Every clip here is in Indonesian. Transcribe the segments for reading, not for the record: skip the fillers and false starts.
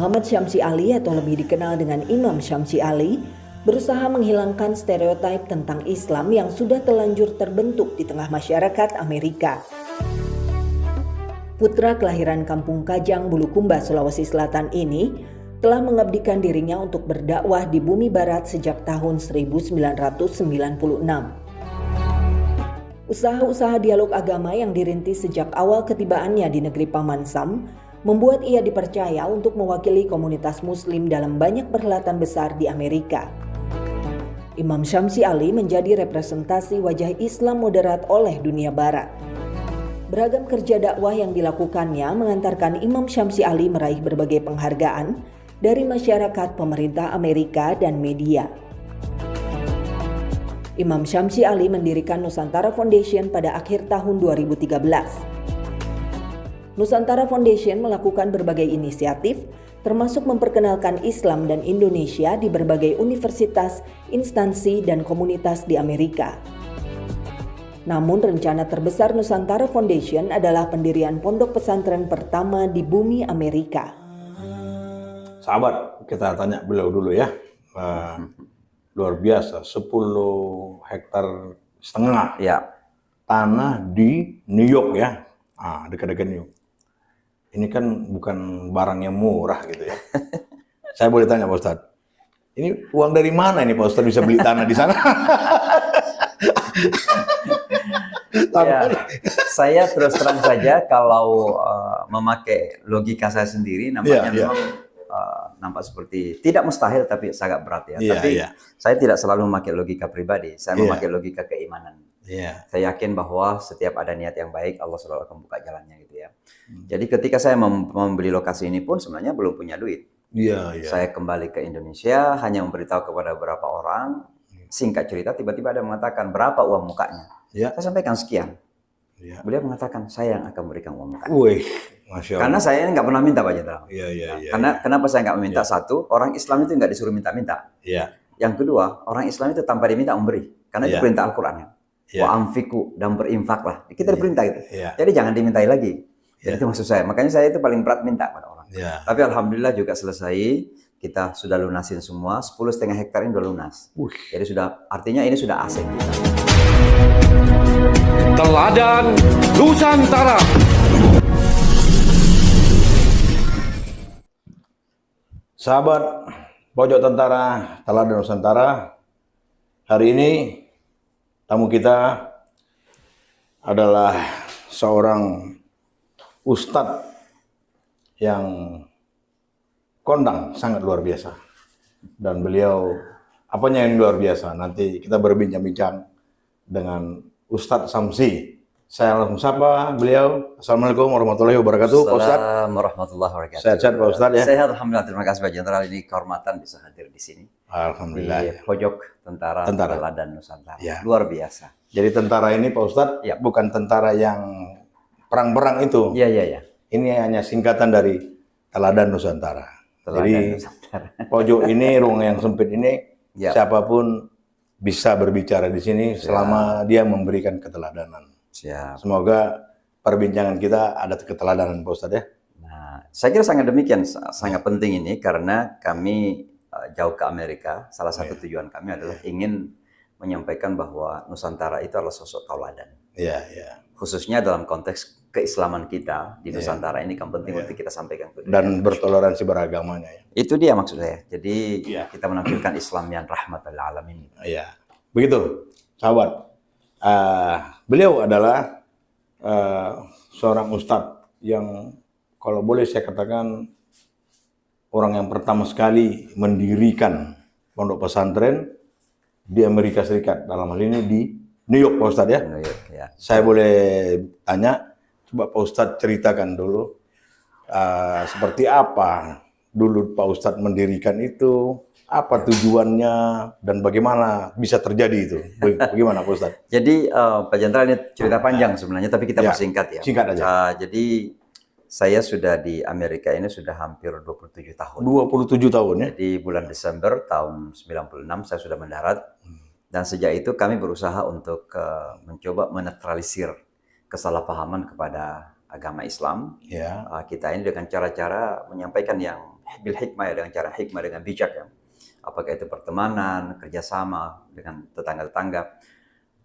Muhammad Syamsi Ali atau lebih dikenal dengan Imam Syamsi Ali berusaha menghilangkan stereotip tentang Islam yang sudah terlanjur terbentuk di tengah masyarakat Amerika. Putra kelahiran Kampung Kajang, Bulukumba, Sulawesi Selatan ini telah mengabdikan dirinya untuk berdakwah di bumi barat sejak tahun 1996. Usaha-usaha dialog agama yang dirintis sejak awal ketibaannya di negeri Paman Sam membuat ia dipercaya untuk mewakili komunitas muslim dalam banyak perhelatan besar di Amerika. Imam Syamsi Ali menjadi representasi wajah Islam moderat oleh dunia barat. Beragam kerja dakwah yang dilakukannya mengantarkan Imam Syamsi Ali meraih berbagai penghargaan dari masyarakat, pemerintah Amerika, dan media. Imam Syamsi Ali mendirikan Nusantara Foundation pada akhir tahun 2013. Nusantara Foundation melakukan berbagai inisiatif, termasuk memperkenalkan Islam dan Indonesia di berbagai universitas, instansi, dan komunitas di Amerika. Namun rencana terbesar Nusantara Foundation adalah pendirian pondok pesantren pertama di bumi Amerika. Sahabat, kita tanya beliau dulu ya. Luar biasa, 10 hektar setengah ya tanah di New York ya, dekat-dekat New York. Ini kan bukan barang yang murah gitu ya. Saya boleh tanya Pak Ustadz, ini uang dari mana ini Pak Ustadz bisa beli tanah di sana? Ya, saya terus terang saja kalau memakai logika saya sendiri, nampaknya memang nampak seperti tidak mustahil tapi sangat berat ya. Tapi saya tidak selalu memakai logika pribadi, saya memakai logika keimanan. Saya yakin bahwa setiap ada niat yang baik, Allah selalu akan buka jalannya gitu ya. Jadi ketika saya membeli lokasi ini pun sebenarnya belum punya duit. Saya kembali ke Indonesia, hanya memberitahu kepada beberapa orang. Singkat cerita, tiba-tiba ada mengatakan berapa uang mukanya. Saya sampaikan sekian. Beliau mengatakan saya yang akan memberikan uang mukanya. Masya Allah. Karena saya nggak pernah minta Pak Jenderal. Karena kenapa saya nggak meminta? Satu, orang Islam itu nggak disuruh minta-minta. Yang kedua, orang Islam itu tanpa diminta memberi. Karena itu perintah Al-Quran. Wa amfiku, dan berinfaklah. Kita diperintah gitu. Jadi jangan dimintai lagi. Jadi itu maksud saya. Makanya saya itu paling berat minta pada orang. Tapi alhamdulillah juga selesai. Kita sudah lunasin semua. 10,5 hektar ini sudah lunas. Jadi sudah, artinya ini sudah aset kita. Teladan Nusantara. Sahabat Pojok Tentara Teladan Nusantara, hari ini tamu kita adalah seorang ustadz yang kondang sangat luar biasa. Dan beliau, apanya yang luar biasa? Nanti kita berbincang-bincang dengan Ustadz Syamsi. Saya langsung sapa beliau. Assalamualaikum warahmatullahi wabarakatuh. Assalamualaikum warahmatullahi wabarakatuh. Sehat-sehat Pak Ustadz ya? Sehat, alhamdulillah. Terima kasih Pak Jenderal. Ini kehormatan bisa hadir di sini. Alhamdulillah. Di pojok Tentara Teladan Nusantara. Luar biasa. Jadi tentara ini Pak Ustadz bukan tentara yang perang-perang itu. Ini hanya singkatan dari Teladan Nusantara. Jadi pojok ini, ruang yang sempit ini, siapapun bisa berbicara di sini selama dia memberikan keteladanan. Semoga perbincangan kita ada keteladanan Pak Ustadz ya. Nah, saya kira sangat demikian, sangat penting ini karena kami jauh ke Amerika. Salah satu tujuan kami adalah ingin menyampaikan bahwa Nusantara itu adalah sosok tauladan. Khususnya dalam konteks keislaman kita di Nusantara ini kan penting untuk kita sampaikan ke dunia. Dan bertoleransi beragamanya ya. Itu dia maksud saya. Jadi kita menampilkan Islam yang rahmatal alamin. Begitu, sahabat. Beliau adalah seorang ustadz yang kalau boleh saya katakan orang yang pertama sekali mendirikan pondok pesantren di Amerika Serikat, dalam hal ini di New York Pak Ustadz ya. New York, Saya boleh tanya, coba Pak Ustadz ceritakan dulu seperti apa dulu Pak Ustadz mendirikan itu, apa tujuannya dan bagaimana bisa terjadi itu? Bagaimana Pak Ustadz? Jadi Pak Jenderal, ini cerita panjang sebenarnya, tapi kita persingkat ya. Singkat aja. Jadi saya sudah di Amerika ini sudah hampir 27 tahun. 27 tahun ya? Jadi bulan Desember tahun 96 saya sudah mendarat. Dan sejak itu kami berusaha untuk mencoba menetralisir kesalahpahaman kepada agama Islam. Kita ini dengan cara-cara menyampaikan yang bil hikmah ya, dengan cara hikmah, dengan bijak ya. Apakah itu pertemanan, kerjasama dengan tetangga-tetangga.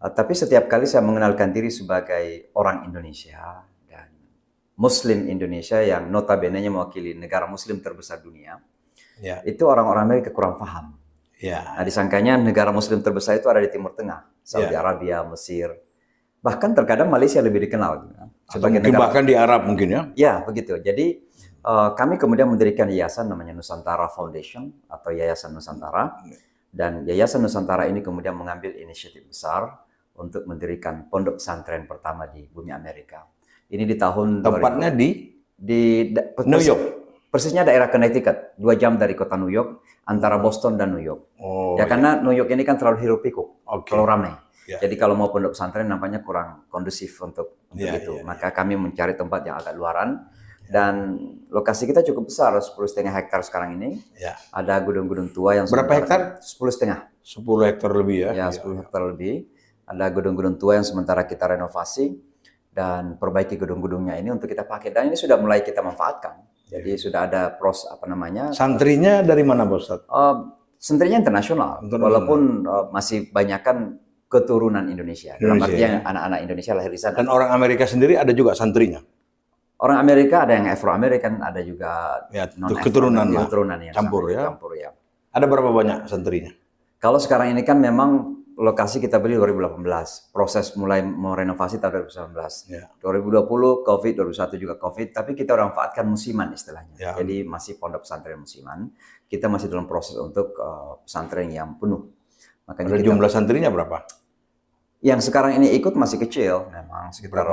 Tapi setiap kali saya mengenalkan diri sebagai orang Indonesia dan Muslim Indonesia yang notabene-nya mewakili negara Muslim terbesar dunia, itu orang-orang Amerika kurang paham. Nah, disangkanya negara Muslim terbesar itu ada di Timur Tengah, Saudi Arabia, Mesir, bahkan terkadang Malaysia lebih dikenal sebagai negara, bahkan di Arab mungkin ya. Ya begitu. Jadi kami kemudian mendirikan yayasan namanya Nusantara Foundation atau Yayasan Nusantara, dan Yayasan Nusantara ini kemudian mengambil inisiatif besar untuk mendirikan pondok pesantren pertama di bumi Amerika. Ini di tahun tempatnya 2000, di New York. Persisnya daerah Connecticut, 2 jam dari kota New York, antara Boston dan New York. Karena New York ini kan terlalu hiruk pikuk, terlalu ramai. Jadi kalau mau pondok pesantren nampaknya kurang kondusif untuk itu. Maka kami mencari tempat yang agak luaran. Dan lokasi kita cukup besar, 10,5 hektar sekarang ini. Ada gedung-gedung tua yang berapa hektar? 10,5. 10 hektar lebih ya? Ya, 10 hektar lebih. Ada gedung-gedung tua yang sementara kita renovasi dan perbaiki gedung-gedungnya ini untuk kita pakai. Dan ini sudah mulai kita manfaatkan. Jadi sudah ada santrinya dari mana, Pak Ustadz? Santrinya internasional, walaupun masih banyakkan keturunan Indonesia. Dalam artinya anak-anak Indonesia lahir di sana. Dan orang Amerika sendiri ada juga santrinya? Orang Amerika ada yang Afro-American, ada juga keturunan yang campur ya. Ada berapa banyak santrinya? Kalau sekarang ini kan memang lokasi kita beli 2018, proses mulai mau renovasi tahun 2019. 2020 Covid, 2021 juga Covid, tapi kita udah manfaatkan musiman istilahnya. Jadi masih pondok pesantren musiman. Kita masih dalam proses untuk pesantren yang penuh. Makanya jumlah santrinya berapa? Yang sekarang ini ikut masih kecil, memang sekitar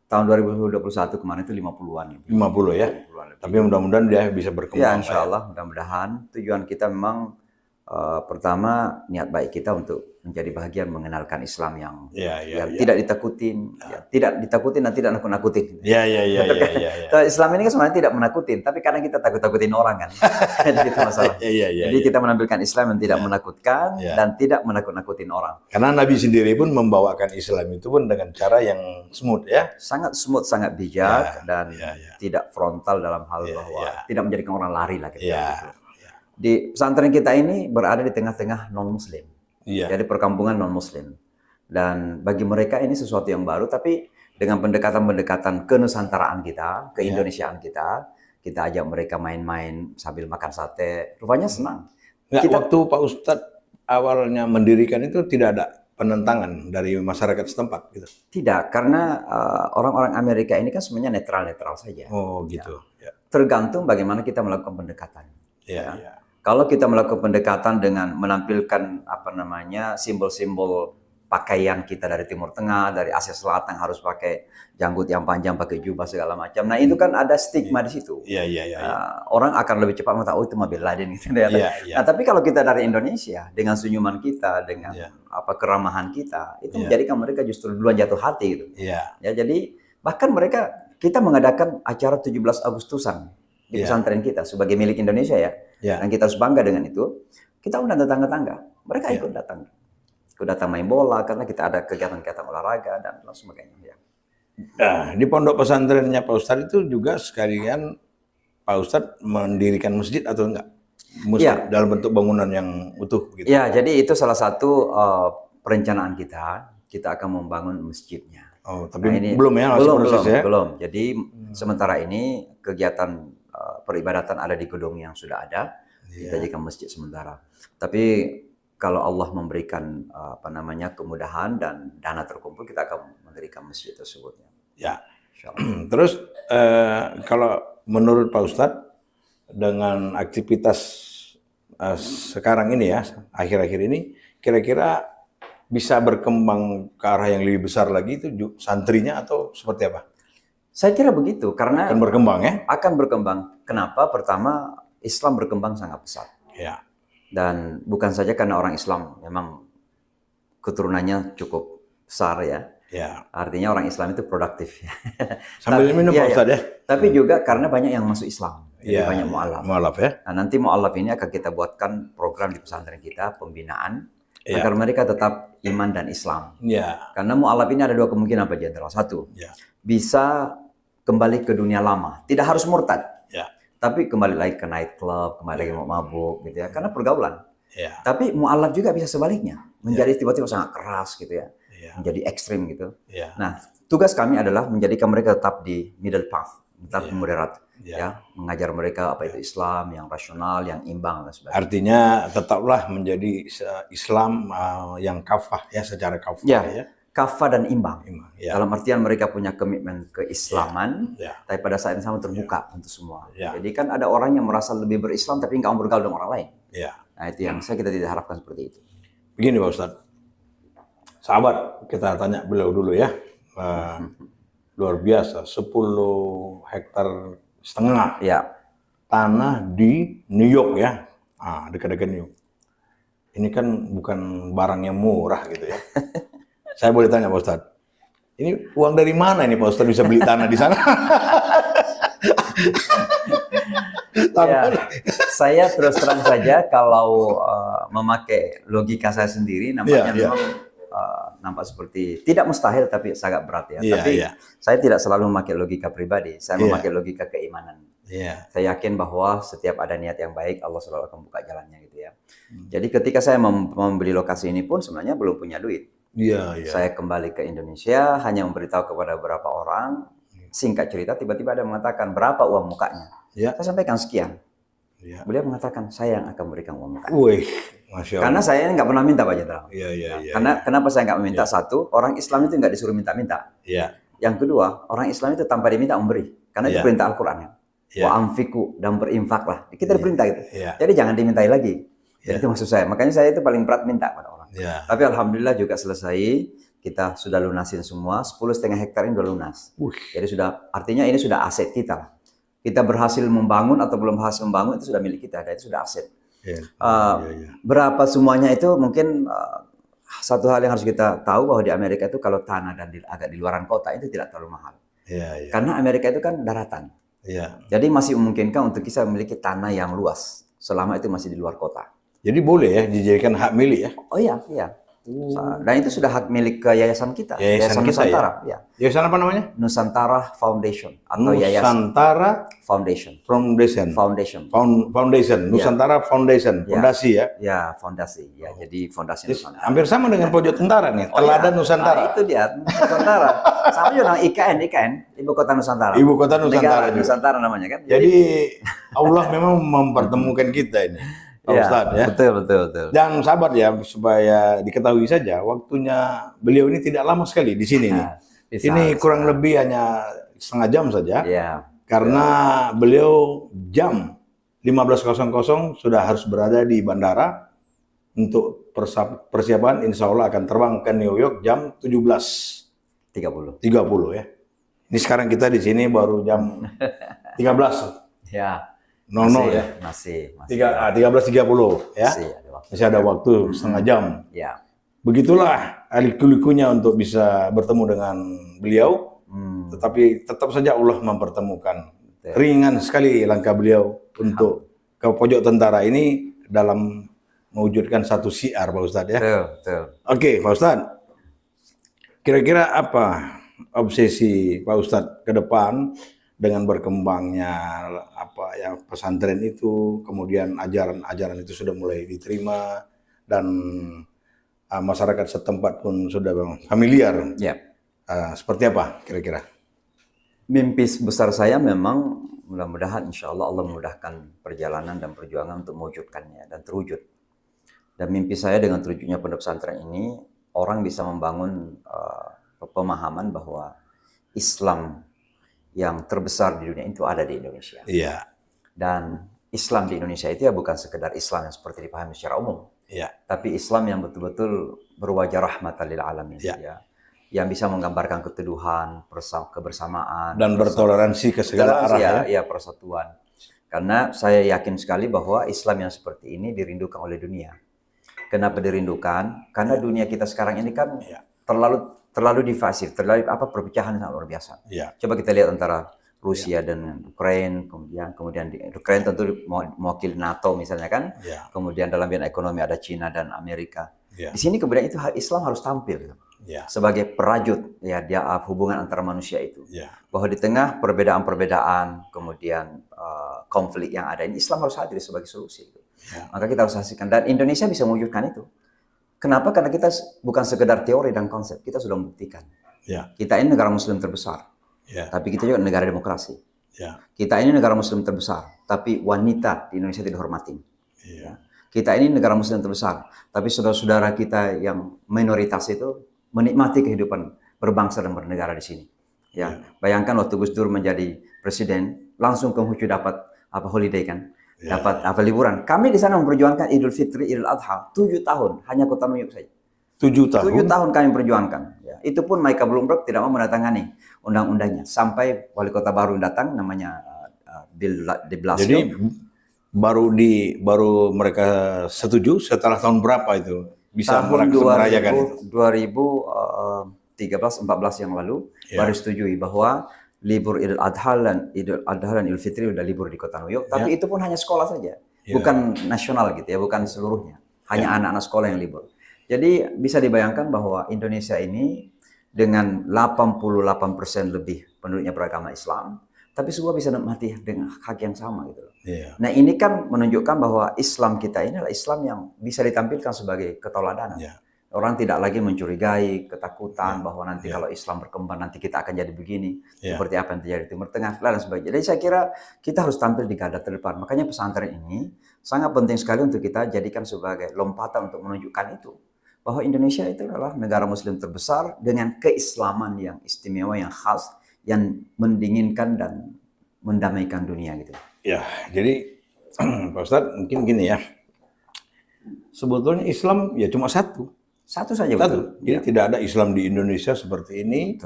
tahun 2021 kemarin itu 50-an. 50 ya? 50-an. Tapi mudah-mudahan dia bisa berkembang. Ya, insya Allah, mudah-mudahan. Tujuan kita memang pertama niat baik kita untuk menjadi bagian mengenalkan Islam yang tidak ditakutin, tidak ditakutin dan tidak nakut-nakutin. Islam ini kan sebenarnya tidak menakutin, tapi kadang kita takut-takutin orang kan. Jadi itu masalah. Jadi kita menampilkan Islam yang tidak menakutkan dan tidak menakut-nakutin orang. Karena Nabi sendiri pun membawakan Islam itu pun dengan cara yang smooth ya. Sangat smooth, sangat bijak dan tidak frontal dalam hal bahwa tidak menjadikan orang lari lah gitu. Di pesantren kita ini berada di tengah-tengah non-muslim. Jadi perkampungan non-muslim. Dan bagi mereka ini sesuatu yang baru, tapi dengan pendekatan-pendekatan kenusantaraan kita, keindonesiaan kita ajak mereka main-main sambil makan sate. Rupanya senang. Waktu Pak Ustadz awalnya mendirikan itu tidak ada penentangan dari masyarakat setempat gitu? Tidak, karena orang-orang Amerika ini kan sebenarnya netral-netral saja. Oh gitu. Tergantung bagaimana kita melakukan pendekatan. Kalau kita melakukan pendekatan dengan menampilkan simbol-simbol pakaian kita dari Timur Tengah, dari Asia Selatan harus pakai janggut yang panjang, pakai jubah segala macam. Nah itu kan ada stigma di situ. Orang akan lebih cepat mengatakan, oh itu mah Bin Laden gitu. Nah tapi kalau kita dari Indonesia dengan senyuman kita, dengan keramahan kita, itu menjadikan mereka justru duluan jatuh hati gitu. Jadi bahkan kita mengadakan acara 17 Agustusan di pesantren kita sebagai milik Indonesia dan kita harus bangga dengan itu. Kita undang tetangga-tetangga, mereka ikut datang main bola karena kita ada kegiatan-kegiatan olahraga dan sebagainya. Nah, di pondok pesantrennya Pak Ustadz itu juga sekalian Pak Ustadz mendirikan masjid atau enggak? Dalam bentuk bangunan yang utuh gitu. Jadi itu salah satu perencanaan kita. Kita akan membangun masjidnya. Oh, tapi belum ya, masih proses ya? Belum. Jadi sementara ini kegiatan peribadatan ada di gedung yang sudah ada. Kita jadikan masjid sementara. Tapi kalau Allah memberikan kemudahan dan dana terkumpul, kita akan mendirikan masjid tersebut. Terus kalau menurut Pak Ustadz dengan aktivitas sekarang ini ya, akhir-akhir ini, kira-kira bisa berkembang ke arah yang lebih besar lagi itu santrinya atau seperti apa? Saya kira begitu, karena akan berkembang ya? Akan berkembang. Kenapa? Pertama, Islam berkembang sangat pesat. Dan bukan saja karena orang Islam memang keturunannya cukup besar ya. Artinya orang Islam itu produktif. Sambil minum Pak Ustadz ya. Tapi juga karena banyak yang masuk Islam. Jadi banyak mu'alaf. Mu'alaf ya. Nah, nanti mu'alaf ini akan kita buatkan program di pesantren kita, pembinaan. Agar mereka tetap iman dan Islam. Karena mu'alaf ini ada dua kemungkinan Pak Jenderal. Satu, bisa kembali ke dunia lama. Tidak harus murtad. Tapi kembali lagi ke nightclub, kembali lagi mau mabuk gitu ya, karena pergaulan. Ya. Tapi mu'alaf juga bisa sebaliknya, menjadi tiba-tiba sangat keras gitu ya, menjadi ekstrim gitu. Nah, tugas kami adalah menjadikan mereka tetap di middle path, tetap moderat, ya, mengajar mereka apa itu Islam yang rasional, yang imbang dan sebagainya. Artinya tetaplah menjadi Islam yang kafah ya, secara kafah ya. Kafah dan imbang. Dalam artian mereka punya komitmen keislaman, tapi pada saat yang sama terbuka untuk semua. Jadi kan ada orang yang merasa lebih berislam tapi nggak mau bergaul dengan orang lain. Nah itu yang kita tidak harapkan seperti itu. Begini Pak Ustadz, sahabat kita tanya beliau dulu ya. Luar biasa, 10 hektar setengah tanah di New York ya, dekat-dekat New York. Ini kan bukan barang yang murah gitu ya. Saya boleh tanya Pak Ustadz, ini uang dari mana ini Pak Ustadz bisa beli tanah di sana? Saya terus terang saja kalau memakai logika saya sendiri, nampaknya memang nampak seperti tidak mustahil tapi sangat berat ya. Tapi saya tidak selalu memakai logika pribadi, saya memakai logika keimanan. Saya yakin bahwa setiap ada niat yang baik, Allah selalu akan buka jalannya gitu ya. Jadi ketika saya membeli lokasi ini pun sebenarnya belum punya duit. Saya kembali ke Indonesia, hanya memberitahu kepada beberapa orang, singkat cerita tiba-tiba ada mengatakan berapa uang mukanya. Saya sampaikan sekian. Beliau mengatakan saya yang akan memberikan uang mukanya. Masya Allah. Karena saya nggak pernah minta Pak Jenderal. Karena kenapa saya nggak meminta? Satu, orang Islam itu nggak disuruh minta-minta. Yang kedua, orang Islam itu tanpa diminta memberi. Karena itu perintah Al-Quran. Wa anfiku, dan berinfaklah. Kita diperintah gitu. Jadi jangan dimintai lagi. Itu maksud saya. Makanya saya itu paling berat minta pada orang. Tapi alhamdulillah juga selesai. Kita sudah lunasin semua. 10,5 hektar ini sudah lunas. Jadi sudah, artinya ini sudah aset kita. Kita berhasil membangun atau belum berhasil membangun itu sudah milik kita. Dan itu sudah aset. Berapa semuanya itu mungkin satu hal yang harus kita tahu bahwa di Amerika itu kalau tanah dan agak di luaran kota itu tidak terlalu mahal. Karena Amerika itu kan daratan. Jadi masih memungkinkan untuk kita memiliki tanah yang luas selama itu masih di luar kota. Jadi boleh ya dijadikan hak milik ya? Oh iya. Dan itu sudah hak milik ke yayasan kita. Yayasan Nusantara. Yayasan apa namanya? Nusantara Foundation atau Nusantara Foundation. Nusantara Foundation. Fondasi ya? Ya, fondasi. Ya, jadi fondasi Nusantara. Hampir sama dengan Pojok Tentara nih. Teladan Nusantara. Itu dia, Nusantara. Sama juga dengan IKN, Ibu Kota Nusantara. Ibu Kota Nusantara. Negara Nusantara namanya kan. Jadi Allah memang mempertemukan kita ini. Pak Ustadz ya. Betul. Dan sahabat ya, supaya diketahui saja, waktunya beliau ini tidak lama sekali di sini nih. Ini kurang lebih hanya setengah jam saja. Karena beliau jam 15.00 sudah harus berada di bandara untuk persiapan, insya Allah akan terbang ke New York jam 17.30 ya. Ini sekarang kita di sini baru jam 13. Masih 13.30 ya. Masih ada waktu setengah jam. Begitulah liku-likunya untuk bisa bertemu dengan beliau. Tetapi tetap saja Allah mempertemukan. Ringan sekali langkah beliau untuk ke Pojok Tentara ini dalam mewujudkan satu syiar Pak Ustadz ya. Oke Pak Ustadz, kira-kira apa obsesi Pak Ustadz ke depan dengan berkembangnya pesantren itu, kemudian ajaran itu sudah mulai diterima dan masyarakat setempat pun sudah familiar. Seperti apa kira-kira? Mimpi besar saya memang mudah-mudahan insya Allah Allah memudahkan perjalanan dan perjuangan untuk mewujudkannya dan terwujud. Dan mimpi saya dengan terwujudnya pondok pesantren ini, orang bisa membangun pemahaman bahwa Islam yang terbesar di dunia itu ada di Indonesia. Dan Islam di Indonesia itu ya bukan sekedar Islam yang seperti dipahami secara umum. Tapi Islam yang betul-betul berwajah rahmatan lil alamin. Yang bisa menggambarkan keteduhan, kebersamaan. Dan bertoleransi ke segala arah persatuan. Karena saya yakin sekali bahwa Islam yang seperti ini dirindukan oleh dunia. Kenapa dirindukan? Karena dunia kita sekarang ini kan terlalu divasif, perpecahan sangat luar biasa. Coba kita lihat antara Rusia dan Ukraina, kemudian di Ukraina tentu mewakili NATO misalnya kan, kemudian dalam bidang ekonomi ada Cina dan Amerika. Di sini kemudian itu Islam harus tampil sebagai perajut hubungan antara manusia itu. Bahwa di tengah perbedaan-perbedaan, kemudian konflik yang ada ini, Islam harus hadir sebagai solusi. Maka kita harus hasilkan, dan Indonesia bisa mewujudkan itu. Kenapa? Karena kita bukan sekedar teori dan konsep, kita sudah membuktikan. Kita ini negara Muslim terbesar, tapi kita juga negara demokrasi. Kita ini negara Muslim terbesar, tapi wanita di Indonesia tidak dihormati. Kita ini negara Muslim terbesar, tapi saudara-saudara kita yang minoritas itu menikmati kehidupan berbangsa dan bernegara di sini. Bayangkan waktu Gus Dur menjadi presiden, langsung Konghucu dapat holiday kan? Dapat liburan. Kami di sana memperjuangkan Idul Fitri, Idul Adha 7 tahun, hanya Kota New York saja. 7 tahun? 7 tahun kami perjuangkan. Itu pun Michael Bloomberg tidak mau menandatangani undang-undangnya. Sampai wali kota baru datang, namanya Bill de Blasio. Jadi baru mereka setuju setelah tahun berapa itu? Bisa merayakan itu? 2013-14 yang lalu, baru setujui bahwa libur Idul Adha dan Idul Fitri udah libur di kota New York, tapi itu pun hanya sekolah saja, bukan nasional gitu ya, bukan seluruhnya, hanya anak-anak sekolah yang libur. Jadi bisa dibayangkan bahwa Indonesia ini dengan 88% lebih penduduknya beragama Islam, tapi semua bisa nikmati dengan hak yang sama gitu loh. Nah ini kan menunjukkan bahwa Islam kita ini adalah Islam yang bisa ditampilkan sebagai keteladanan. Orang tidak lagi mencurigai, ketakutan bahwa nanti kalau Islam berkembang nanti kita akan jadi begini, seperti apa yang terjadi di Timur Tengah dan sebagainya. Jadi saya kira kita harus tampil di garda terdepan. Makanya pesantren ini sangat penting sekali untuk kita jadikan sebagai lompatan untuk menunjukkan itu, bahwa Indonesia itu adalah negara Muslim terbesar dengan keislaman yang istimewa, yang khas, yang mendinginkan dan mendamaikan dunia gitu. Ya, jadi Pak Ustadz mungkin gini ya. Sebetulnya Islam ya cuma satu. Satu saja, betul. Jadi tidak ada Islam di Indonesia seperti ini,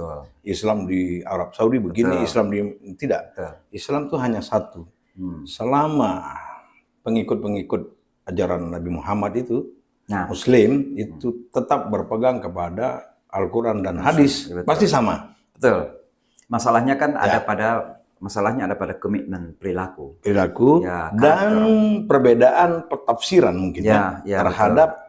Islam di Arab Saudi begini, Islam di tidak. Islam itu hanya satu. Selama pengikut-pengikut ajaran Nabi Muhammad itu Muslim itu tetap berpegang kepada Al-Quran dan hadis, pasti sama. Betul. Masalahnya kan ada pada komitmen perilaku dan perbedaan petafsiran mungkin terhadap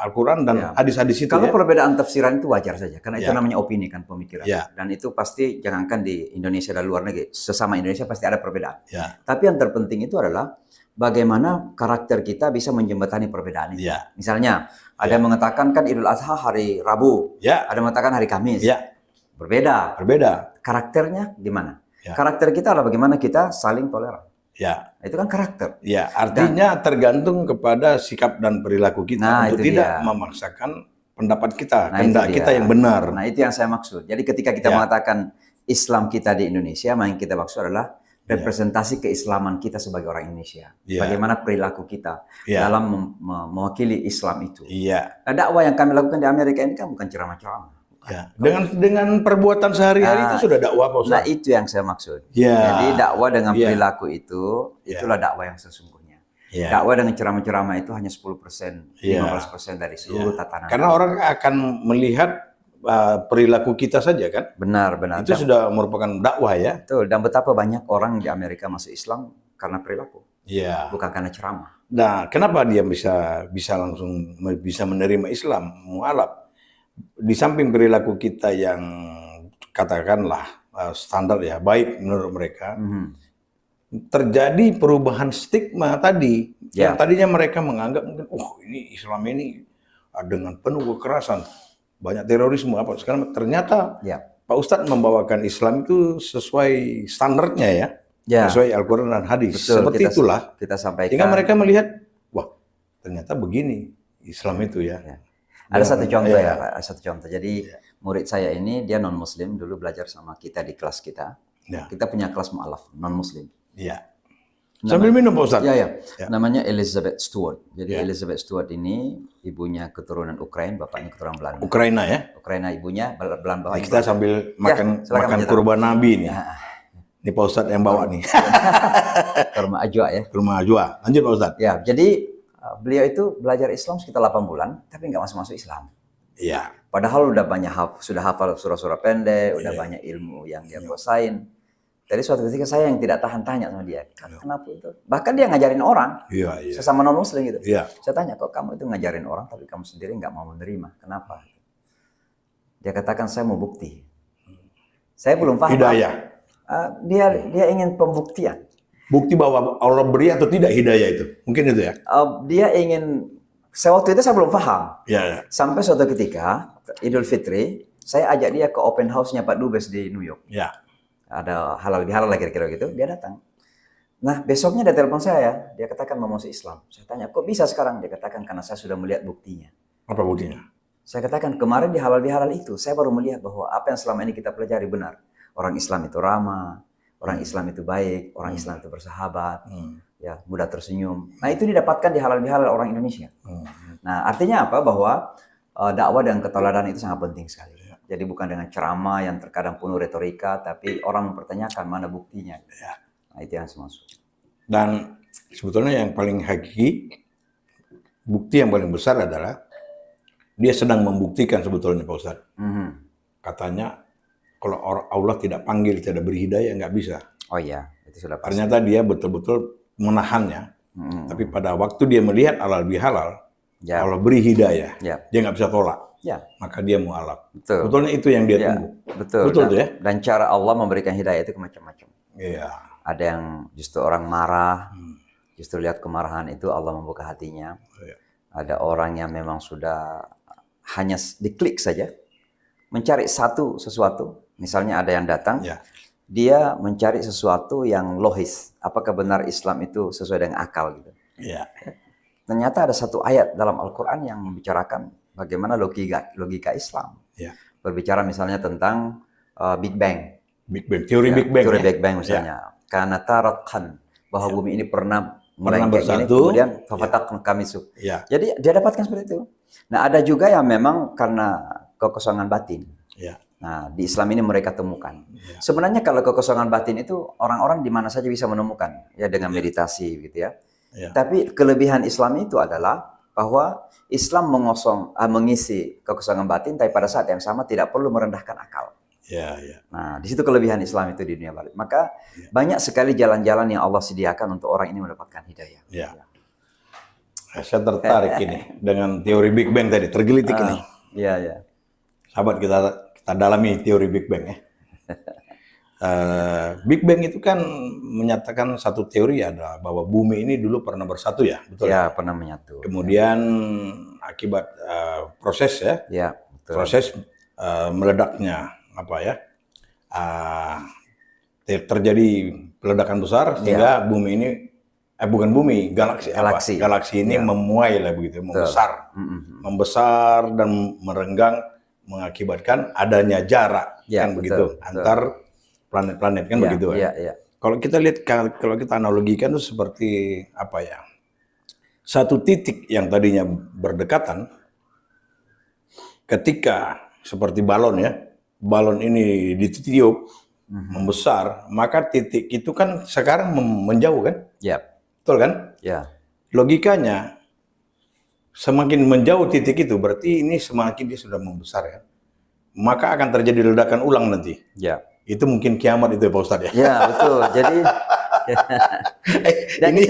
Al-Quran dan hadis-hadis itu. Kalau perbedaan tafsiran itu wajar saja, karena itu namanya opini kan, pemikiran. Dan itu pasti jangankan di Indonesia dan luar negeri, sesama Indonesia pasti ada perbedaan. Tapi yang terpenting itu adalah bagaimana karakter kita bisa menjembatani perbedaan itu. Misalnya ada yang mengatakan kan Idul Adha hari Rabu, ada yang mengatakan hari Kamis. Berbeda. Karakternya gimana? Karakter kita adalah bagaimana kita saling toleran. Itu kan karakter. Artinya tergantung kepada sikap dan perilaku kita untuk tidak memaksakan pendapat kita, kehendak kita yang benar. Nah, itu yang saya maksud. Jadi ketika kita mengatakan Islam kita di Indonesia, yang kita maksud adalah representasi keislaman kita sebagai orang Indonesia. Bagaimana perilaku kita dalam mewakili Islam itu. Nah, dakwah yang kami lakukan di Amerika ini kan bukan ceramah-ceramah. Dengan perbuatan sehari-hari itu sudah dakwah, Pak Ustaz. Nah, itu yang saya maksud. Jadi dakwah dengan perilaku itulah dakwah yang sesungguhnya. Dakwah dengan ceramah-ceramah itu hanya 10%, 15% dari seluruh tatanan. Karena orang akan melihat perilaku kita saja kan? Benar. Itu sudah merupakan dakwah ya. Betul, dan betapa banyak orang di Amerika masuk Islam karena perilaku. Bukan karena ceramah. Nah, kenapa dia bisa langsung bisa menerima Islam, mualaf? Di samping perilaku kita yang katakanlah standar ya, baik menurut mereka, terjadi perubahan stigma tadi. Yang tadinya mereka menganggap mungkin, ini Islam ini dengan penuh kekerasan, banyak terorisme apa. Sekarang ternyata Pak Ustadz membawakan Islam itu sesuai standarnya sesuai Al-Quran dan hadis. Betul, seperti itulah kita sampaikan. Sehingga mereka melihat, wah ternyata begini Islam itu Ada satu contoh satu contoh. Jadi murid saya ini dia non Muslim, dulu belajar sama kita di kelas kita. Kita punya kelas mu'alaf non Muslim. Sambil minum Pak Ustadz. Namanya Elizabeth Stewart. Jadi Elizabeth Stewart ini ibunya keturunan Ukraina, bapaknya keturunan Belanda. Ukraina ibunya, Belanda. Kita sambil makan kurban Nabi nih. Ini Pak Ustadz yang bawa nih. Kurma ajwa ya. Kurma ajwa. Lanjut Pak Ustadz. Jadi beliau itu belajar Islam sekitar 8 bulan, tapi nggak masuk Islam. Padahal udah sudah hafal surah-surah pendek, udah banyak ilmu yang dia kuasain. Jadi suatu ketika saya yang tidak tahan tanya sama dia, kenapa itu? Bahkan dia ngajarin orang, sesama non Muslim gitu. Saya tanya, kok kamu itu ngajarin orang, tapi kamu sendiri nggak mau menerima? Kenapa? Dia katakan, saya mau bukti. Saya belum paham. Hidayah. Dia ingin pembuktian. bukti bahwa Allah beri atau tidak hidayah itu. Mungkin itu ya. Dia ingin, waktu itu saya belum paham. Ya. Sampai suatu ketika Idul Fitri, saya ajak dia ke open house-nya Pak Dubes di New York. Ya. Ada halal bihalal lah kira-kira gitu. Dia datang. Nah, besoknya dia telepon saya. Dia katakan mau masuk Islam. Saya tanya, kok bisa sekarang? Dia katakan karena saya sudah melihat buktinya. Apa buktinya? Saya katakan kemarin di halal bihalal itu, saya baru melihat bahwa apa yang selama ini kita pelajari benar. Orang Islam itu ramah, orang Islam itu baik, orang Islam itu bersahabat, ya mudah tersenyum. Nah itu didapatkan di halal bihalal orang Indonesia. Nah artinya apa? Bahwa dakwah dan keteladanan itu sangat penting sekali. Jadi bukan dengan ceramah yang terkadang penuh retorika, tapi orang mempertanyakan mana buktinya. Nah itu yang saya maksud. Dan sebetulnya yang paling hakiki, bukti yang paling besar adalah dia sedang membuktikan sebetulnya Pak Ustadz. Katanya kalau Allah tidak panggil, tidak beri hidayah, nggak bisa. Oh iya, itu sudah pasti. Ternyata dia betul-betul menahannya. Tapi pada waktu dia melihat halal bihalal, Allah beri hidayah, dia nggak bisa tolak. Maka dia mualaf. Sebetulnya itu yang dia tunggu. Betul tuh ya. Dan cara Allah memberikan hidayah itu macam-macam. Iya. Ada yang justru orang marah, justru lihat kemarahan itu Allah membuka hatinya. Ada orang yang memang sudah hanya diklik saja, mencari sesuatu. Misalnya ada yang datang, dia mencari sesuatu yang logis. Apakah benar Islam itu sesuai dengan akal gitu? Ternyata ada satu ayat dalam Al-Quran yang membicarakan bagaimana logika Islam. Berbicara misalnya tentang Big Bang. Teori Big Bang. Teori Big Bang misalnya. Karena taratkan bahwa bumi ini pernah bersatu, kemudian fafatakna kamisu. Jadi dia dapatkan seperti itu. Nah ada juga yang memang karena kekosongan batin. Nah di Islam ini mereka temukan. Sebenarnya kalau kekosongan batin itu orang-orang di mana saja bisa menemukan ya dengan meditasi gitu ya. Tapi kelebihan Islam itu adalah bahwa Islam mengisi kekosongan batin, tapi pada saat yang sama tidak perlu merendahkan akal. Nah di situ kelebihan Islam itu di dunia balik. Maka banyak sekali jalan-jalan yang Allah sediakan untuk orang ini mendapatkan hidayah. Saya tertarik ini dengan teori Big Bang tadi, tergelitik ini. Sahabat kita dalami teori Big Bang ya. Big Bang itu kan menyatakan satu teori adalah bahwa bumi ini dulu pernah bersatu ya, betul? Pernah menyatu. Kemudian akibat proses proses meledaknya terjadi peledakan besar sehingga bumi ini bukan bumi, galaksi ini memuai lah begitu, membesar dan merenggang, mengakibatkan adanya jarak kan begitu antar planet-planet kan begitu ya. Kalau kita lihat, kalau kita analogikan itu seperti satu titik yang tadinya berdekatan, ketika seperti balon ini ditiup membesar, maka titik itu kan sekarang menjauh kan? Betul kan? Logikanya semakin menjauh titik itu berarti ini semakin dia sudah membesar kan? Maka akan terjadi ledakan ulang nanti. Itu mungkin kiamat itu ya Pak Ustadz ya? Betul. Jadi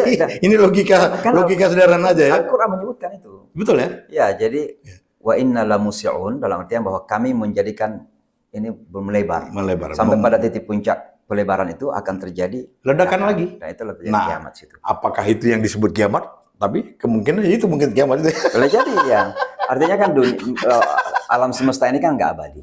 ini logika sederhana aja ya. Al-Quran menyebutkan itu. Betul ya? Jadi wa inna lamusi'un dalam artian bahwa kami menjadikan ini melebar. Sampai pada titik puncak pelebaran itu akan terjadi ledakan lagi. Nah, itu terjadi kiamat situ. Apakah itu yang disebut kiamat? Tapi kemungkinan itu mungkin kiamat itu. Boleh jadi ya. Artinya kan alam semesta ini kan nggak abadi.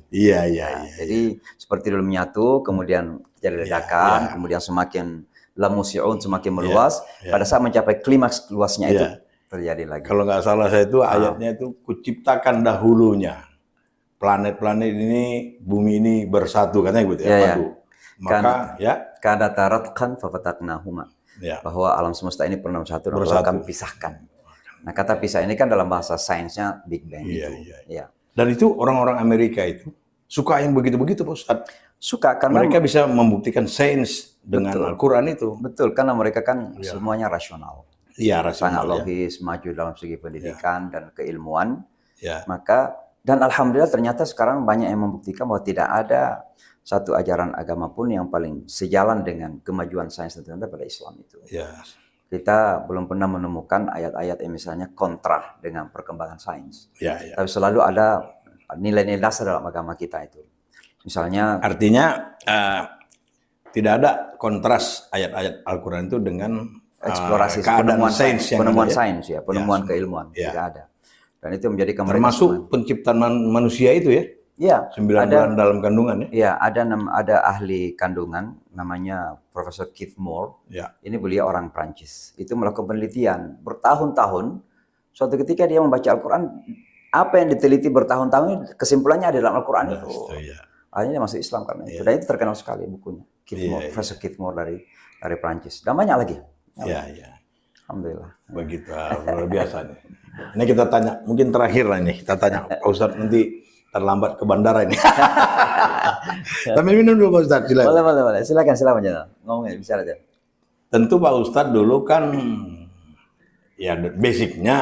Jadi seperti dulu menyatu, kemudian terjadi ledakan, kemudian semakin lamusi'un semakin meluas. Pada saat mencapai klimaks luasnya itu terjadi lagi. Kalau nggak salah saya itu ayatnya itu kuciptakan dahulunya planet-planet ini, bumi ini bersatu katanya gitu ya. Maka kada taratkan fafataknahuma. Bahwa alam semesta ini pernah bersatu dan kami pisahkan. Nah kata pisah ini kan dalam bahasa sainsnya Big Bang itu. Dan itu orang-orang Amerika itu suka yang begitu-begitu Pak Ustadz. Suka karena mereka bisa membuktikan sains dengan Al-Quran itu. Betul, karena mereka kan semuanya rasional. Rasional. Sangat logis, maju dalam segi pendidikan dan keilmuan. Maka dan alhamdulillah ternyata sekarang banyak yang membuktikan bahwa tidak ada satu ajaran agama pun yang paling sejalan dengan kemajuan sains dan teknologi pada Islam itu. Kita belum pernah menemukan ayat-ayat yang misalnya kontra dengan perkembangan sains. Tapi selalu ada nilai-nilai dasar dalam agama kita itu. Misalnya artinya Tidak ada kontras ayat-ayat Al-Quran itu dengan eksplorasi keadaan sains yang penemuan ada, ya. sains ya, penemuan keilmuan tidak ada. Dan itu menjadikan mereka termasuk penciptaan manusia itu ya. Ya, 9 bulan dalam kandungan ya. Ya, ada ahli kandungan namanya Profesor Keith Moore. Ya. Ini beliau orang Prancis. Itu melakukan penelitian bertahun-tahun. Suatu ketika dia membaca Al-Quran, apa yang diteliti bertahun-tahun kesimpulannya ada dalam Al-Quran itu. Ya. Akhirnya dia masuk Islam karena itu. Dan itu terkenal sekali bukunya. Keith Moore, Profesor Keith Moore dari Prancis. Dan banyak lagi. Iya. Alhamdulillah. Begitu, luar biasa nih. Ini kita tanya, mungkin terakhir lah ini. Kita tanya Pak Ustadz, nanti terlambat ke bandara ini. Tapi minum dulu Pak Ustadz, silakan. Boleh. Silakan jangan. Ngomongin, bicara aja. Tentu Pak Ustadz dulu kan, ya basicnya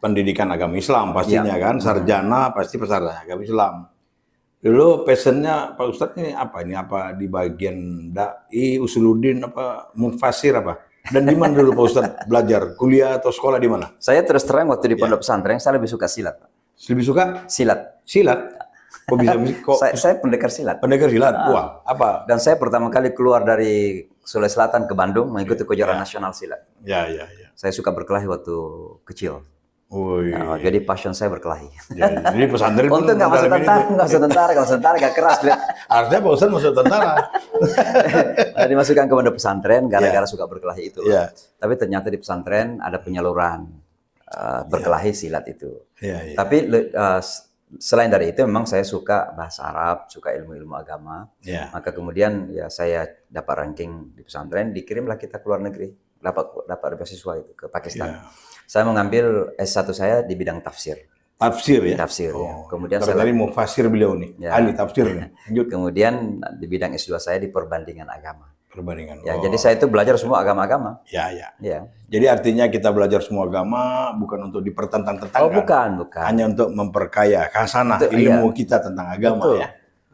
pendidikan agama Islam pastinya kan. Sarjana pasti pesantren agama Islam. Dulu passionnya Pak Ustadz ini apa? Ini apa di bagian da'i, usuluddin, apa mufasir apa? Dan di mana dulu Pak Ustadz belajar? Kuliah atau sekolah di mana? Saya terus terang waktu di pondok pesantren, saya lebih suka silat. Lebih suka? Silat. Kok bisa? Saya pendekar silat. Pendekar silat? Wah, apa? Dan saya pertama kali keluar dari Sulawesi Selatan ke Bandung mengikuti kejuaraan nasional silat. Ya. Saya suka berkelahi waktu kecil. Nah, jadi passion saya berkelahi. Ya, jadi pesantren pun untuk nggak masuk tentara, kalau tentara nggak keras. Harusnya Pak Ustadz masuk tentara. Dimasukkan ke pondok pesantren gara-gara suka berkelahi itu. Ya. Tapi ternyata di pesantren ada penyaluran berkelahi silat itu. Ya. Tapi selain dari itu memang saya suka bahasa Arab, suka ilmu-ilmu agama. Ya. Maka kemudian ya saya dapat ranking di pesantren, dikirimlah kita ke luar negeri, dapat beasiswa itu ke Pakistan. Ya. Saya mengambil S1 saya di bidang tafsir. Tafsir ya? Tafsir ya. Kemudian saya tadi mau fasir beliau nih, ahli tafsir nih. Lanjut. Kemudian di bidang S2 saya di perbandingan agama. Perbandingan. Ya, jadi saya itu belajar semua agama-agama. Ya. Ya. Jadi artinya kita belajar semua agama bukan untuk dipertentang-tentangkan. Oh, bukan. Hanya untuk memperkaya khasanah ilmu kita tentang agama. Betul. Ya.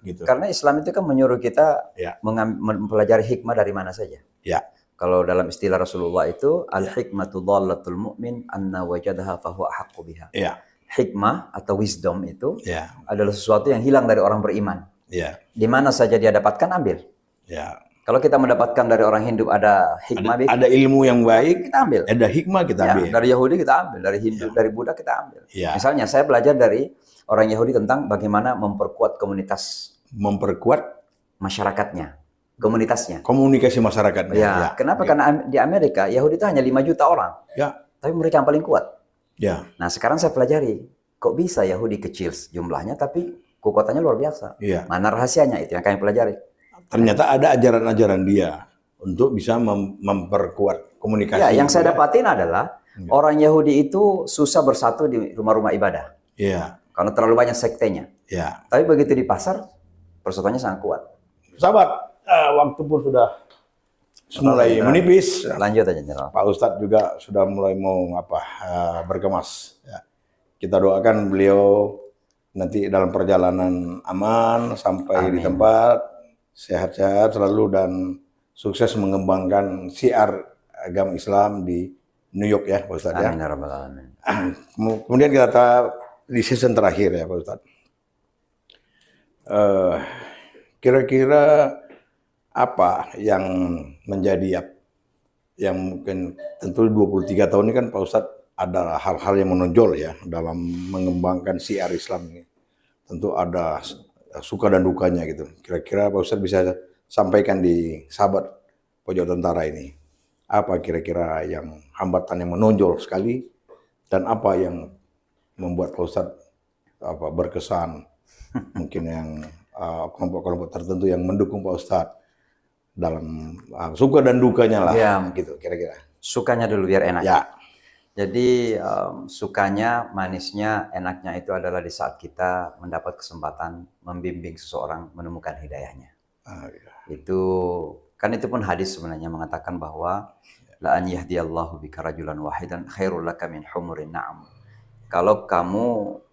Gitu. Karena Islam itu kan menyuruh kita mempelajari hikmah dari mana saja. Ya. Kalau dalam istilah Rasulullah itu al-hikmatu dhallatul mu'min anna wajadaha fahuwa ahaqqu biha. Ya. Hikmah atau wisdom itu adalah sesuatu yang hilang dari orang beriman. Ya. Di mana saja dia dapatkan, ambil. Ya. Kalau kita mendapatkan dari orang Hindu ada hikmah, ada ilmu yang baik, kita ambil. Ada hikmah kita ambil. Dari Yahudi kita ambil, dari Hindu, dari Buddha kita ambil. Ya. Misalnya saya belajar dari orang Yahudi tentang bagaimana memperkuat komunitas, masyarakatnya. Komunitasnya. Komunikasi masyarakatnya. Ya. Kenapa? Karena di Amerika Yahudi itu hanya 5 juta orang. Ya. Tapi mereka yang paling kuat. Ya. Nah, sekarang saya pelajari, kok bisa Yahudi kecil jumlahnya tapi kekuatannya luar biasa. Ya. Mana rahasianya? Itu yang kami pelajari. Ternyata ada ajaran-ajaran dia untuk bisa memperkuat komunikasi. Ya, yang saya dapatin adalah orang Yahudi itu susah bersatu di rumah-rumah ibadah. Iya. Karena terlalu banyak sektenya. Iya. Tapi begitu di pasar, persatuannya sangat kuat. Sahabat, waktu pun sudah mulai menipis. Lanjut aja, General. Pak Ustadz juga sudah mulai mau berkemas. Ya. Kita doakan beliau nanti dalam perjalanan aman sampai di tempat, sehat-sehat selalu dan sukses mengembangkan syiar agama Islam di New York ya Pak Ustadz. Amin ya rabbal alamin. Kemudian kita di season terakhir ya Pak Ustadz. Kira-kira apa yang menjadi yang mungkin tentu 23 tahun ini kan Pak Ustadz ada hal-hal yang menonjol ya dalam mengembangkan syiar Islam ini. Tentu ada suka dan dukanya gitu. Kira-kira Pak Ustadz bisa sampaikan di sahabat Pojok Tentara ini. Apa kira-kira yang hambatan yang menonjol sekali dan apa yang membuat Pak Ustadz berkesan mungkin yang kelompok-kelompok tertentu yang mendukung Pak Ustadz dalam suka dan dukanya lah ya, gitu kira-kira. Sukanya dulu biar enak. Ya. Jadi sukanya, manisnya, enaknya itu adalah di saat kita mendapat kesempatan membimbing seseorang menemukan hidayahnya. Ya. Itu kan itu pun hadis sebenarnya mengatakan bahwa la an yahdiyallahu bika rajulan wahidan khairul laka min humurin na'am. Kalau kamu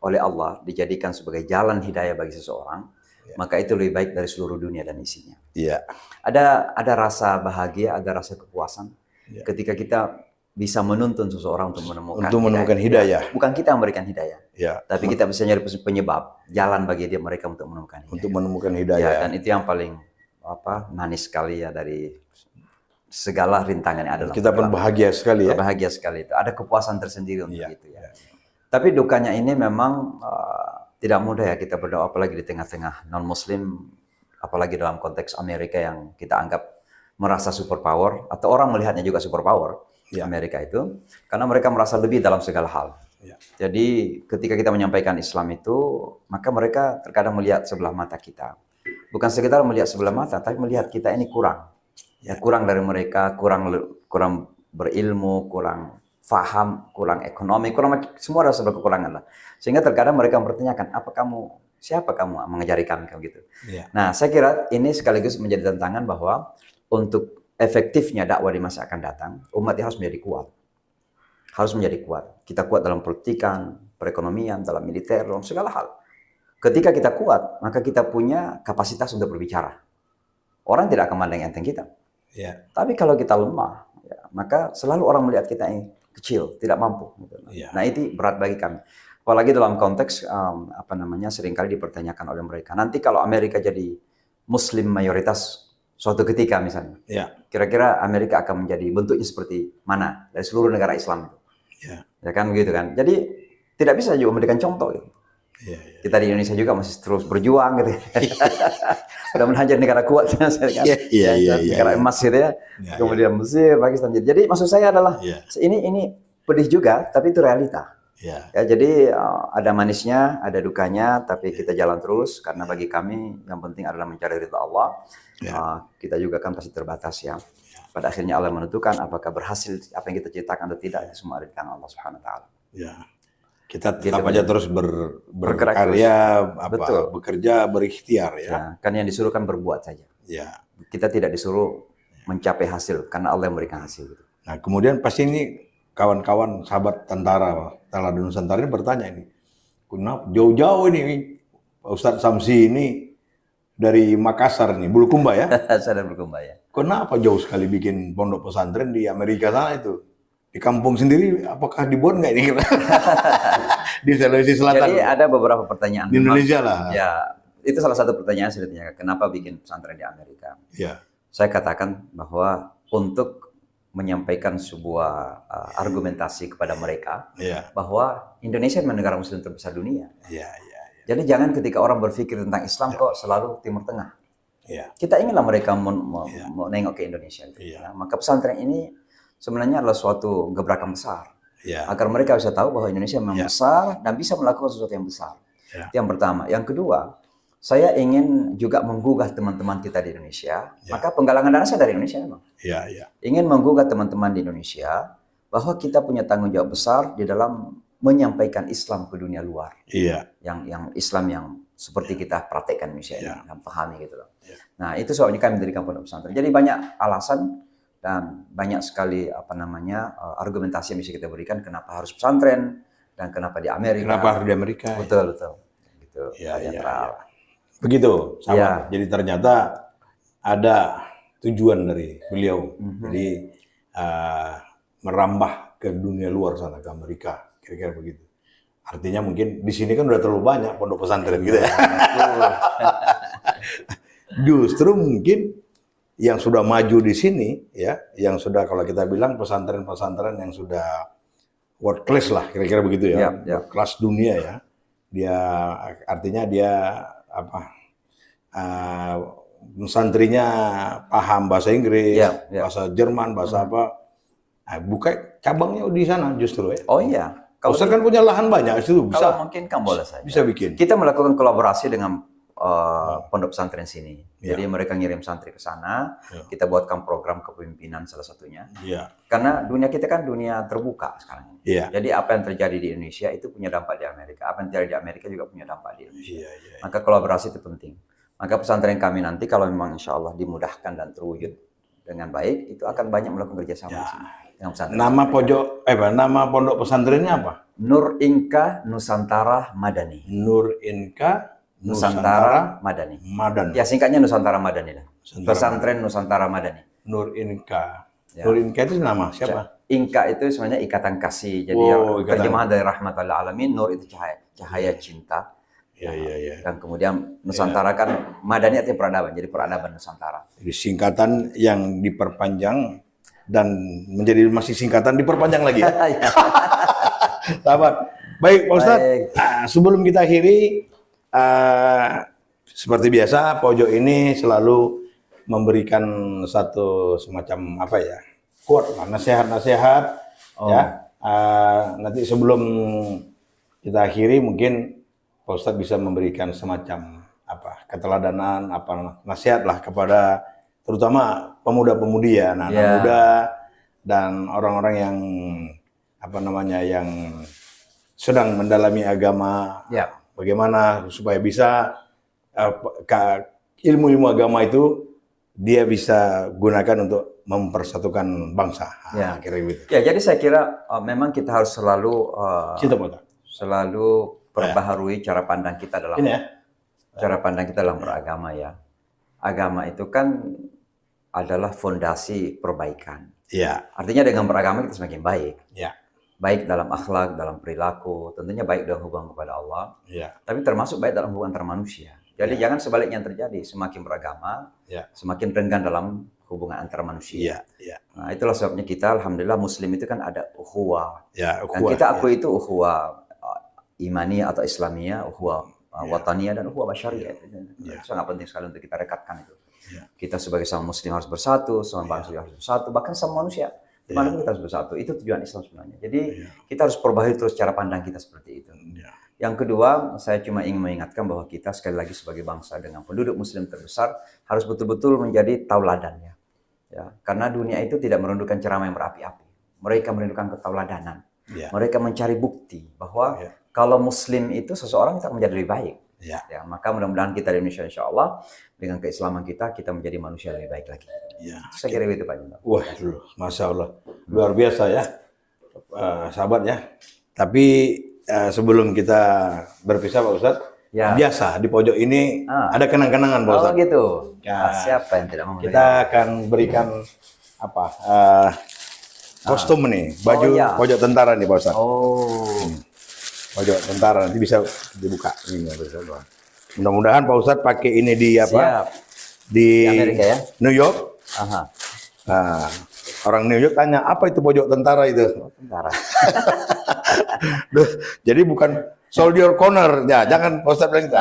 oleh Allah dijadikan sebagai jalan hidayah bagi seseorang, maka itu lebih baik dari seluruh dunia dan isinya. Iya. Ada rasa bahagia, ada rasa kepuasan ketika kita bisa menuntun seseorang untuk menemukan hidayah. Bukan kita yang memberikan hidayah, tapi kita bisa nyari penyebab, jalan bagi mereka untuk menemukan hidayah. Untuk menemukan hidayah. Dan itu yang paling manis sekali ya dari segala rintangan yang ada. Kita pun bahagia sekali ya. Bahagia sekali itu. Ada kepuasan tersendiri untuk Iya, itu ya. Tapi dukanya ini memang tidak mudah ya kita berdoa, apalagi di tengah-tengah non-Muslim, apalagi dalam konteks Amerika yang kita anggap merasa superpower, atau orang melihatnya juga superpower, Amerika itu, karena mereka merasa lebih dalam segala hal. Jadi ketika kita menyampaikan Islam itu, maka mereka terkadang melihat sebelah mata kita. Bukan sekedar melihat sebelah mata, tapi melihat kita ini kurang. Ya, kurang dari mereka, kurang berilmu, kurang faham, kurang ekonomi, semua ada sebuah kekurangan lah. Sehingga terkadang mereka mempertanyakan, siapa kamu mengajari kami gitu. Nah, saya kira ini sekaligus menjadi tantangan bahwa untuk efektifnya dakwah di masa akan datang, umat harus menjadi kuat. Harus menjadi kuat. Kita kuat dalam politikan, perekonomian, dalam militer, dalam segala hal. Ketika kita kuat, maka kita punya kapasitas untuk berbicara. Orang tidak akan memandang enteng kita. Tapi kalau kita lemah, maka selalu orang melihat kita ini kecil, tidak mampu. Nah, itu berat bagi kami. Apalagi dalam konteks seringkali dipertanyakan oleh mereka. Nanti kalau Amerika jadi Muslim mayoritas suatu ketika misalnya, kira-kira Amerika akan menjadi bentuknya seperti mana dari seluruh negara Islam? Ya kan begitu kan. Jadi tidak bisa juga memberikan contoh. Gitu. Kita di Indonesia juga masih terus berjuang gitu. Mudah-mudahan jadi negara kuat kan. Negara emas gitu ya. Kemudian Mesir, Pakistan. Jadi maksud saya adalah ini pedih juga, tapi itu realita. Ya, jadi ada manisnya, ada dukanya, tapi kita jalan terus karena bagi kami yang penting adalah mencari ridha Allah. Kita juga kan pasti terbatas ya. Pada akhirnya Allah menentukan apakah berhasil apa yang kita ciptakan atau tidak, itu semua ada di tangan Allah Subhanahu wa taala. Kita tetap aja terus berkarya, bekerja, berikhtiar ya. Kan yang disuruh kan berbuat saja. Kita tidak disuruh mencapai hasil karena Allah yang memberikan hasil. Nah, kemudian pasti ini kawan-kawan sahabat tentara Teladan Nusantara ini bertanya ini, kenapa jauh-jauh ini Pak Ustadz Samsi ini dari Makassar nih, Bulukumba ya? Saya dari Bulukumba ya. Kenapa jauh sekali bikin pondok pesantren di Amerika sana itu? Di kampung sendiri, apakah dibuat nggak ini? Di Sulawesi Selatan. Jadi ada beberapa pertanyaan. Di Indonesia lah. Ya, itu salah satu pertanyaan saya ditanya, kenapa bikin pesantren di Amerika? Saya katakan bahwa untuk menyampaikan sebuah argumentasi kepada mereka bahwa Indonesia memang negara Muslim terbesar dunia. Jadi jangan ketika orang berpikir tentang Islam kok selalu Timur Tengah. Kita inginlah mereka mau nengok ke Indonesia. Maka pesantren ini sebenarnya adalah suatu gebrakan besar. Agar mereka bisa tahu bahwa Indonesia memang besar dan bisa melakukan sesuatu yang besar. Itu yang pertama. Yang kedua, saya ingin juga menggugah teman-teman kita di Indonesia. Maka penggalangan dana saya dari Indonesia memang. Ingin menggugah teman-teman di Indonesia bahwa kita punya tanggung jawab besar di dalam menyampaikan Islam ke dunia luar. Yang Islam yang seperti kita praktekkan Indonesia ini, dan pahami gitu loh. Nah, itu sebabnya kami mendirikan pondok pesantren. Jadi banyak alasan dan banyak sekali argumentasi yang bisa kita berikan kenapa harus pesantren dan kenapa di Amerika. Kenapa harus di Amerika? Betul. Gitu. Begitu, sama. Jadi ternyata ada tujuan dari beliau. Jadi merambah ke dunia luar sana, ke Amerika, kira-kira begitu. Artinya mungkin di sini kan udah terlalu banyak pondok pesantren gitu ya. Justru mungkin yang sudah maju di sini ya, yang sudah kalau kita bilang pesantren-pesantren yang sudah world class lah, kira-kira begitu ya, kelas dunia ya. Dia artinya dia santrinya paham bahasa Inggris, bahasa Jerman, bahasa apa. Buka cabangnya di sana justru ya. Oh iya. Kalau Ustaz kan punya lahan banyak itu bisa. Kalau mungkin kan boleh saja. Bisa bikin. Kita melakukan kolaborasi dengan pondok pesantren sini. Jadi mereka ngirim santri ke sana, kita buatkan program kepemimpinan salah satunya. Karena dunia kita kan dunia terbuka sekarang. Jadi apa yang terjadi di Indonesia itu punya dampak di Amerika. Apa yang terjadi di Amerika juga punya dampak di Indonesia. Maka kolaborasi itu penting. Maka pesantren kami nanti kalau memang insya Allah dimudahkan dan terwujud dengan baik, itu akan banyak melakukan kerjasama di sini. Nama pondok pesantrennya apa? Nur Inka Nusantara Madani. Nur Inka Nusantara Madani. Madani. Ya singkatnya Nusantara Madani lah. Pesantren Nusantara Madani. Nur Inka. Nur Inka itu nama siapa? Inka itu sebenarnya ikatan kasih. Jadi terjemahan dari rahmatul alamin. Nur itu cahaya cinta. Iya. Dan kemudian Nusantara kan Madani artinya peradaban, jadi peradaban Nusantara. Jadi singkatan yang diperpanjang dan menjadi masih singkatan diperpanjang lagi ya. Sahabat. Baik Pak Ustadz, sebelum kita akhiri, seperti biasa pojok ini selalu memberikan satu semacam apa ya, quote, nasihat-nasihat ya. Nanti sebelum kita akhiri mungkin Pak Ustadz bisa memberikan semacam apa keteladanan, apa nasihat lah kepada terutama pemuda-pemudi ya, anak-anak muda dan orang-orang yang apa namanya yang sedang mendalami agama. Bagaimana supaya bisa ilmu-ilmu agama itu dia bisa gunakan untuk mempersatukan bangsa. Kira gitu. Ya, jadi saya kira memang kita harus selalu perbaharui cara pandang kita dalam beragama ya. Agama itu kan adalah fondasi perbaikan. Artinya dengan beragama kita semakin baik. Baik dalam akhlak, dalam perilaku, tentunya baik dalam hubungan kepada Allah. Tapi termasuk baik dalam hubungan antar manusia. Jadi jangan sebaliknya yang terjadi, semakin beragama, semakin renggang dalam hubungan antar manusia. Nah, itulah sebabnya kita alhamdulillah Muslim itu kan ada ukhuwah. Dan kita akui itu ukhuwah imaniyah atau islamiyah, ukhuwah wataniyah dan ukhuwah basyariyah. Itu sangat penting sekali untuk kita rekatkan itu. Kita sebagai sama muslim harus bersatu, sama bangsa harus bersatu, bahkan sama manusia. Dimanapun kita harus bersatu. Itu tujuan Islam sebenarnya. Jadi kita harus perbaharui terus cara pandang kita seperti itu. Yang kedua, saya cuma ingin mengingatkan bahwa kita sekali lagi sebagai bangsa dengan penduduk muslim terbesar harus betul-betul menjadi tauladan ya. Karena dunia itu tidak merindukan ceramah yang berapi-api. Mereka merindukan ketauladanan. Mereka mencari bukti bahwa kalau muslim itu seseorang itu menjadi lebih baik. Maka mudah-mudahan kita di Indonesia insya Allah dengan keislaman kita menjadi manusia lebih baik lagi. Saya kira itu Pak Jenderal. Wah, Masya Allah, luar biasa ya, sahabat ya. Tapi sebelum kita berpisah Pak Ustadz, biasa di pojok ini ada kenang-kenangan Pak Ustadz. Oh gitu. Siapa yang tidak mau? Kita akan berikan apa? Kostum nih, baju pojok tentara nih Pak Ustadz. Pojok tentara nanti bisa dibuka ini. Mudah-mudahan Pak Ustadz pakai ini di apa? Di Amerika ya? New York. Nah, orang New York tanya apa itu pojok tentara itu? Tentara. Jadi bukan soldier corner ya, jangan Pak Ustadz bilang itu.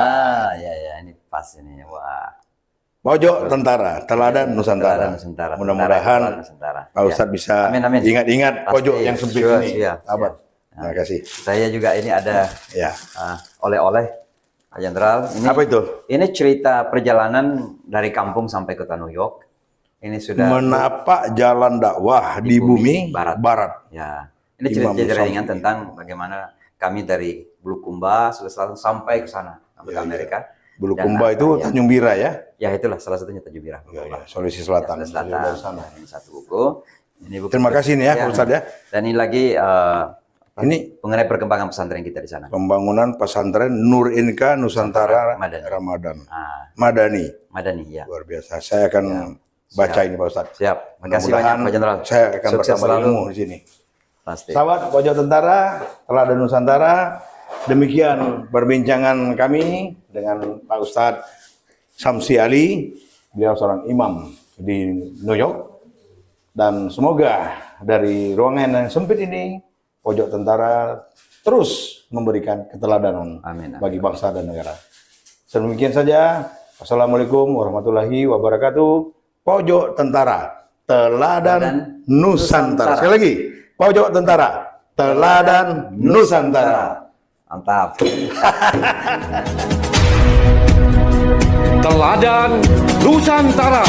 Ini pas ini. Wah. Pojok tentara, teladan Nusantara. Mudah-mudahan Pak Ustadz bisa ingat-ingat pojok yang sempit ini. Sahabat. Terima kasih. Saya juga ini ada oleh-oleh Pak Jenderal. Apa itu? Ini cerita perjalanan dari kampung sampai kota New York. Ini sudah menapak jalan dakwah di bumi barat. Ya. Ini cerita ringan tentang bagaimana kami dari Bulukumba sampai ke sana, sampai ke Amerika. Bulukumba itu Tanjung Bira ya? Ya itulah salah satunya Tanjung Bira. Sulawesi Selatan. Ini satu buku. Terima kasih nih ya, Pak Ustadz ya. Dan ini lagi ini mengenai perkembangan pesantren kita di sana. Pembangunan pesantren Nur Inka Nusantara Ramadan. Madani ya. Luar biasa. Saya akan baca ini Pak Ustadz. Siap. Makasih banyak Pak Jenderal. Saya akan bersama ilmu di sini. Pasti. Sahabat pojok tentara, teladan Nusantara. Demikian perbincangan kami dengan Pak Ustadz Samsi Ali. Beliau seorang imam di New York. Dan semoga dari ruangan yang sempit ini pojok tentara terus memberikan keteladanan bagi bangsa dan negara. Sedemikian saja. Wassalamualaikum warahmatullahi wabarakatuh. Pojok tentara, teladan Nusantara. Sekali lagi, pojok tentara, teladan Nusantara. Mantap. Teladan Nusantara.